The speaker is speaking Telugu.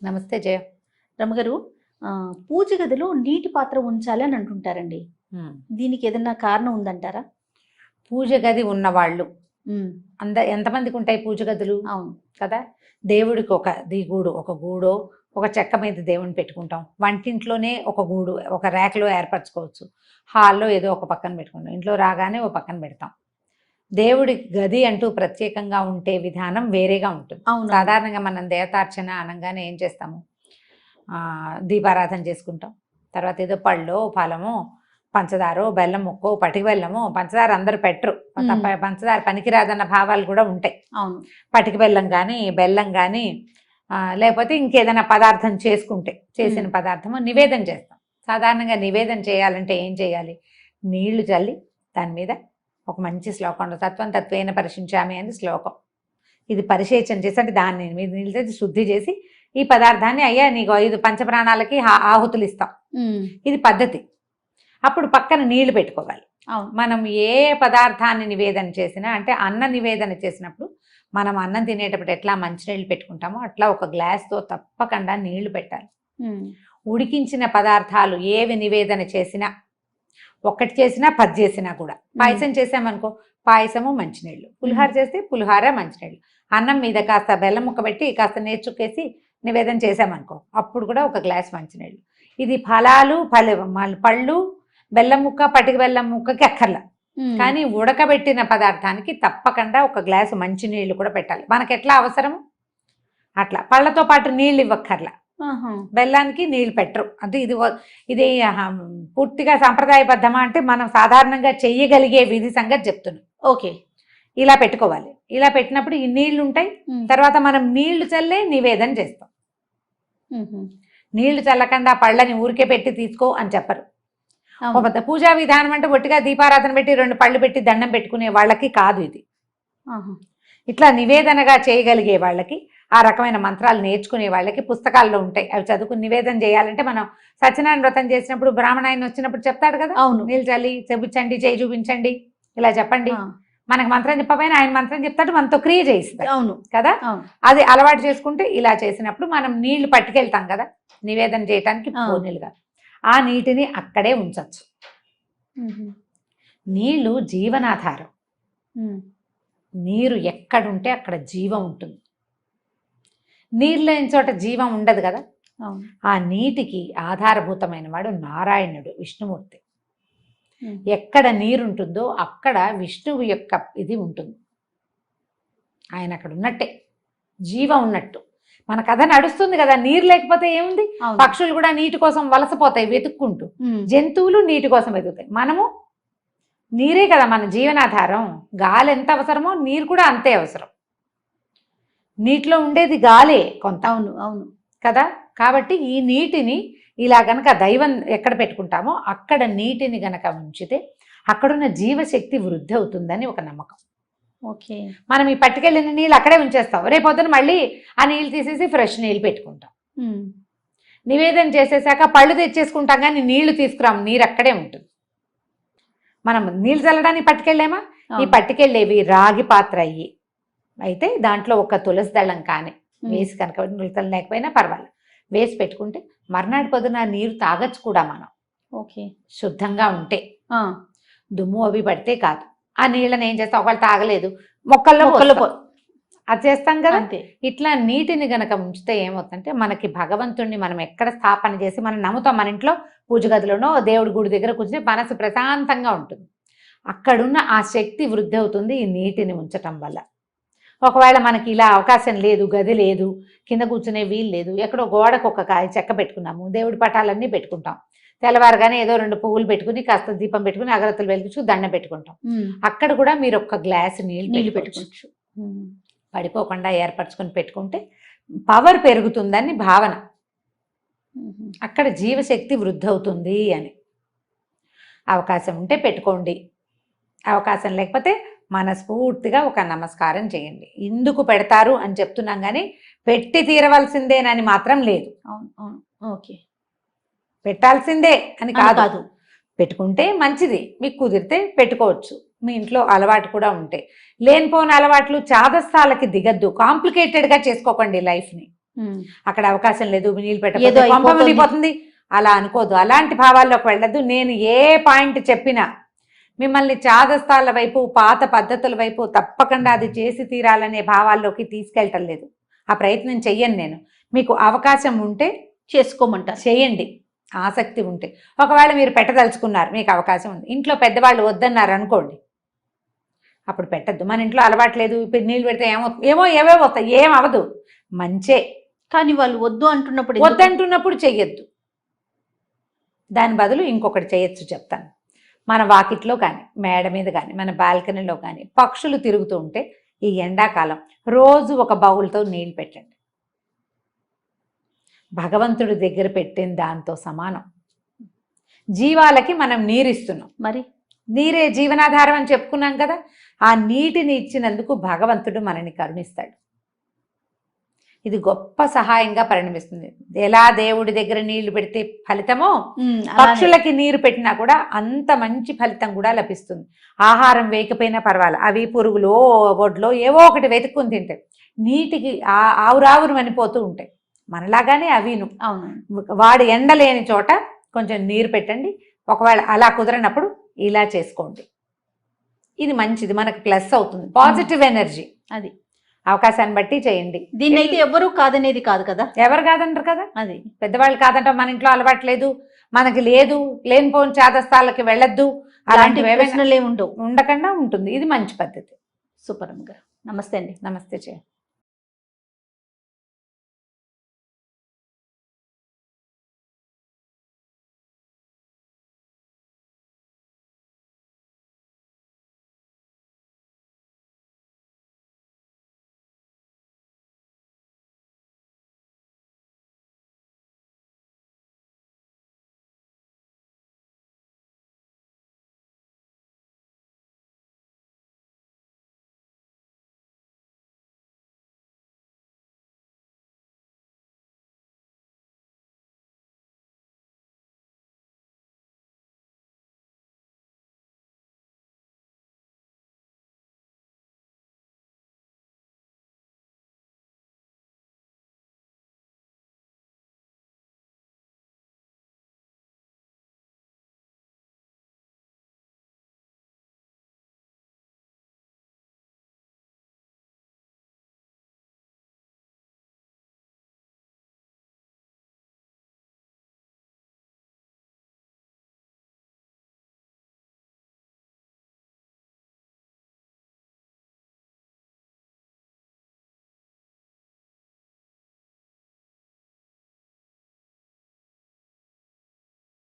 నమస్తే జయ. రమగారు, పూజ గదిలో నీటి పాత్ర ఉంచాలి అని అంటుంటారండి. దీనికి ఏదైనా కారణం ఉందంటారా? పూజ గది ఉన్నవాళ్ళు ఎంతమందికి ఉంటాయి పూజ గదులు? అవును కదా. దేవుడికి ఒక గూడు, ఒక గూడో ఒక చెక్క మీద దేవుని పెట్టుకుంటాం. వంటింట్లోనే ఒక గూడు, ఒక ర్యాక్లో ఏర్పరచుకోవచ్చు. హాల్లో ఏదో ఒక పక్కన పెట్టుకుంటాం. ఇంట్లో రాగానే ఒక పక్కన పెడతాం. దేవుడి గది అంటూ ప్రత్యేకంగా ఉంటే విధానం వేరేగా ఉంటుంది. సాధారణంగా మనం దేవతార్చన అనగానే ఏం చేస్తాము? దీపారాధన చేసుకుంటాం. తర్వాత ఏదో పళ్ళో ఫలమో పంచదారో బెల్లం ముక్కో పటికి బెల్లమో, పంచదార అందరూ పెట్టరు, పంచదార పనికిరాదన్న భావాలు కూడా ఉంటాయి. అవును, పటికి బెల్లం కానీ బెల్లం కానీ లేకపోతే ఇంకేదైనా పదార్థం చేసిన పదార్థము నివేదన చేస్తాం. సాధారణంగా నివేదన చేయాలంటే ఏం చేయాలి? నీళ్లు చల్లి దాని మీద ఒక మంచి శ్లోకం, తత్వం తత్వేన పరిశించామి అని శ్లోకం. ఇది పరిశేచన చేసి, అంటే దాన్ని మీద నీళ్ళు శుద్ధి చేసి ఈ పదార్థాన్ని అయ్యా నీకు 5 పంచప్రాణాలకి ఆహుతులు ఇస్తాం. ఇది పద్ధతి. అప్పుడు పక్కన నీళ్లు పెట్టుకోవాలి. మనం ఏ పదార్థాన్ని నివేదన చేసినా, అంటే అన్న నివేదన చేసినప్పుడు మనం అన్నం తినేటప్పుడు ఎట్లా మంచినీళ్ళు పెట్టుకుంటామో అట్లా ఒక గ్లాస్తో తప్పకుండా నీళ్లు పెట్టాలి. ఉడికించిన పదార్థాలు ఏవి నివేదన చేసినా, ఒక్కటి చేసినా 10 చేసినా కూడా, పాయసం చేసామనుకో పాయసము మంచినీళ్ళు, పులిహార చేస్తే పులిహార మంచినీళ్ళు, అన్నం మీద కాస్త బెల్లం ముక్క పెట్టి కాస్త నేర్చుకేసి నివేదన చేసామనుకో అప్పుడు కూడా ఒక గ్లాస్ మంచినీళ్ళు. ఇది ఫలాలు పళ్ళు బెల్లం ముక్క పటిక బెల్లం ముక్కకి అక్కర్లా, కానీ ఉడకబెట్టిన పదార్థానికి తప్పకుండా ఒక గ్లాసు మంచినీళ్ళు కూడా పెట్టాలి. మనకి ఎట్లా అవసరము అట్లా. పళ్ళతో పాటు నీళ్ళు ఇవ్వక్కర్లా, బెల్లానికి నీళ్ళు పెట్టరు. అంటే ఇది పూర్తిగా సాంప్రదాయబద్ధమా అంటే మనం సాధారణంగా చెయ్యగలిగే విధి సంగతి చెప్తున్నాం. ఓకే, ఇలా పెట్టుకోవాలి. ఇలా పెట్టినప్పుడు ఈ నీళ్లు ఉంటాయి. తర్వాత మనం నీళ్లు చల్లే నివేదన చేస్తాం. నీళ్లు చల్లకుండా పళ్ళని ఊరికే పెట్టి తీసుకో అని చెప్పరు. పూజా విధానం అంటే ఒట్టిగా దీపారాధన పెట్టి 2 పళ్ళు పెట్టి దండం పెట్టుకునే వాళ్ళకి కాదు ఇది. ఇట్లా నివేదనగా చేయగలిగే వాళ్ళకి, ఆ రకమైన మంత్రాలు నేర్చుకునే వాళ్ళకి పుస్తకాల్లో ఉంటాయి. అవి చదువుకుని నివేదన చేయాలంటే, మనం సత్యనారాయణ వ్రతం చేసినప్పుడు బ్రాహ్మణ ఆయన వచ్చినప్పుడు చెప్తాడు కదా, అవును, నీళ్ళు చల్లి చెబుచ్చండి, చేయి చూపించండి, ఇలా చెప్పండి. మనకు మంత్రం చెప్పకపోయినా ఆయన మంత్రం చెప్తాడు, మనతో క్రియ చేయిస్తాడు. అవును కదా. అది అలవాటు చేసుకుంటే ఇలా చేసినప్పుడు మనం నీళ్లు పట్టుకెళ్తాం కదా నివేదన చేయటానికి, నీళ్ళుగా ఆ నీటిని అక్కడే ఉంచచ్చు. నీళ్లు జీవనాధారం. నీరు ఎక్కడుంటే అక్కడ జీవం ఉంటుంది. నీరు లేని చోట జీవం ఉండదు కదా. ఆ నీటికి ఆధారభూతమైన వాడు నారాయణుడు, విష్ణుమూర్తి. ఎక్కడ నీరుంటుందో అక్కడ విష్ణువు యొక్క ఇది ఉంటుంది. ఆయన అక్కడ ఉన్నట్టే, జీవం ఉన్నట్టు. మన కథ నడుస్తుంది కదా. నీరు లేకపోతే ఏముంది? పక్షులు కూడా నీటి కోసం వలసపోతాయి వెతుక్కుంటూ, జంతువులు నీటి కోసం వెతుకుతాయి. మనము నీరే కదా మన జీవనాధారం. గాలి ఎంత అవసరమో నీరు కూడా అంతే అవసరం. నీటిలో ఉండేది గాలే కొంత. అవును అవును కదా. కాబట్టి ఈ నీటిని ఇలా గనక దైవం ఎక్కడ పెట్టుకుంటామో అక్కడ నీటిని గనక ఉంచితే అక్కడున్న జీవశక్తి వృద్ధి అవుతుందని ఒక నమ్మకం. ఓకే, మనం ఈ పట్టుకెళ్ళిన నీళ్ళు అక్కడే ఉంచేస్తాం. రేపొద్దున మళ్ళీ ఆ నీళ్ళు తీసేసి ఫ్రెష్ నీళ్ళు పెట్టుకుంటాం. నివేదన చేసేసాక పళ్ళు తెచ్చేసుకుంటాం, కానీ నీళ్లు తీసుకురాం. నీరు అక్కడే ఉంటుంది. మనం నీళ్ళు చల్లడానికి పట్టుకెళ్ళేమా? ఈ పట్టుకెళ్ళేవి రాగి పాత్ర అయ్యి అయితే దాంట్లో ఒక తులసి దళం కానీ వేసి కనుక, నులతలు లేకపోయినా పర్వాలేదు, వేసి పెట్టుకుంటే మర్నాడు పొద్దున నీరు తాగొచ్చు కూడా మనం. ఓకే, శుద్ధంగా ఉంటే. దుమ్ము అవి పడితే కాదు. ఆ నీళ్ళని ఏం చేస్తాం? ఒకవేళ తాగలేదు మొక్కల్లో అది చేస్తాం కదా. ఇట్లా నీటిని గనక ఉంచితే ఏమవుతుందంటే, మనకి భగవంతుడిని మనం ఎక్కడ స్థాపన చేసి మనం నమ్ముతాం. మన ఇంట్లో పూజ గదిలోనో దేవుడి గుడి దగ్గర కూర్చుని మనసు ప్రశాంతంగా ఉంటుంది. అక్కడున్న ఆ శక్తి వృద్ధి అవుతుంది ఈ నీటిని ఉంచటం వల్ల. ఒకవేళ మనకి ఇలా అవకాశం లేదు, గది లేదు, కింద కూర్చునే వీలు లేదు, ఎక్కడో గోడకు ఒక కాయ చెక్క పెట్టుకున్నాము, దేవుడి పటాలన్నీ పెట్టుకుంటాం. తెల్లవారుగానే ఏదో 2 పువ్వులు పెట్టుకుని కాస్త దీపం పెట్టుకుని అగరత్తులు వెలిగించు దండం పెట్టుకుంటాం. అక్కడ కూడా మీరు ఒక గ్లాసు నీళ్ళు పెట్టుకోవచ్చు. పడిపోకుండా ఏర్పరచుకొని పెట్టుకుంటే పవర్ పెరుగుతుందని భావన. అక్కడ జీవశక్తి వృద్ధి అవుతుంది అని. అవకాశం ఉంటే పెట్టుకోండి, అవకాశం లేకపోతే మనస్ఫూర్తిగా ఒక నమస్కారం చేయండి. ఎందుకు పెడతారు అని చెప్తున్నాం, కానీ పెట్టి తీరవలసిందేనని మాత్రం లేదు. ఓకే, పెట్టాల్సిందే అని కాదు. పెట్టుకుంటే మంచిది, మీకు కుదిరితే పెట్టుకోవచ్చు. మీ ఇంట్లో అలవాటు కూడా ఉంటే. లేనిపోని అలవాట్లు చాదస్తాలకి దిగద్దు, కాంప్లికేటెడ్గా చేసుకోకండి లైఫ్ని. అక్కడ అవకాశం లేదు, నీళ్ళు ఏదో పెట్టకపోతే కొంప అయిపోతుంది. మునిగిపోతుంది అలా అనుకోదు. అలాంటి భావాల్లోకి వెళ్ళదు. నేను ఏ పాయింట్ చెప్పినా మిమ్మల్ని చాదస్తాల వైపు, పాత పద్ధతుల వైపు తప్పకుండా అది చేసి తీరాలనే భావాల్లోకి తీసుకెళ్ళటం లేదు. ఆ ప్రయత్నం చెయ్యను నేను. మీకు అవకాశం ఉంటే చేసుకోమంటారు. చేయండి, ఆసక్తి ఉంటే. ఒకవేళ మీరు పెట్టదలుచుకున్నారు, మీకు అవకాశం ఉంది, ఇంట్లో పెద్దవాళ్ళు వద్దన్నారు అనుకోండి, అప్పుడు పెట్టద్దు. మన ఇంట్లో అలవాట్లేదు, ఇప్పుడు నీళ్ళు పెడితే ఏవేవో వస్తాయి, ఏం అవదు, మంచే. కానీ వాళ్ళు వద్దు అంటున్నప్పుడు ఎందుకు? వద్దంటున్నప్పుడు చెయ్యొద్దు. దాని బదులు ఇంకొకటి చేయొచ్చు, చెప్తాను. మన వాకిట్లో కానీ, మేడ మీద కానీ, మన బాల్కనీలో కానీ పక్షులు తిరుగుతూ ఉంటే ఈ ఎండాకాలం రోజు ఒక బౌల్తో నీళ్ళు పెట్టండి. భగవంతుడి దగ్గర పెట్టిన దాంతో సమానం. జీవాలకి మనం నీరిస్తున్నాం, మరి నీరే జీవనాధారం అని చెప్పుకున్నాం కదా. ఆ నీటిని ఇచ్చినందుకు భగవంతుడు మనని కరుణిస్తాడు. ఇది గొప్ప సహాయంగా పరిణమిస్తుంది. ఎలా దేవుడి దగ్గర నీళ్లు పెడితే ఫలితమో, పక్షులకి నీరు పెట్టినా కూడా అంత మంచి ఫలితం కూడా లభిస్తుంది. ఆహారం వేయకపోయినా పర్వాలేదు, అవి పురుగులో ఒడ్లో ఏవో ఒకటి వెతుక్కుని తింటాయి. నీటికి ఆవురావురు మనిపోతూ ఉంటాయి, మనలాగానే అవిను. అవును. వాడు ఎండలేని చోట కొంచెం నీరు పెట్టండి. ఒకవేళ అలా కుదరనప్పుడు ఇలా చేసుకోండి. ఇది మంచిది, మనకు ప్లస్ అవుతుంది, పాజిటివ్ ఎనర్జీ. అది అవకాశాన్ని బట్టి చేయండి. దీన్ని అయితే ఎవరు కాదనేది కాదు కదా. ఎవరు కాదంటారు కదా. అది పెద్దవాళ్ళు కాదంట, మన ఇంట్లో అలవాట్లేదు, మనకి లేదు, లేనిపోని చాదస్తాలకి వెళ్ళొద్దు, అలాంటివి ఏమైనా ప్రశ్నలు ఏమి ఉండవు, ఉండకుండా ఉంటుంది. ఇది మంచి పద్ధతి. సూపర్ అమ్మ గారు. నమస్తే అండి. నమస్తే చేయండి.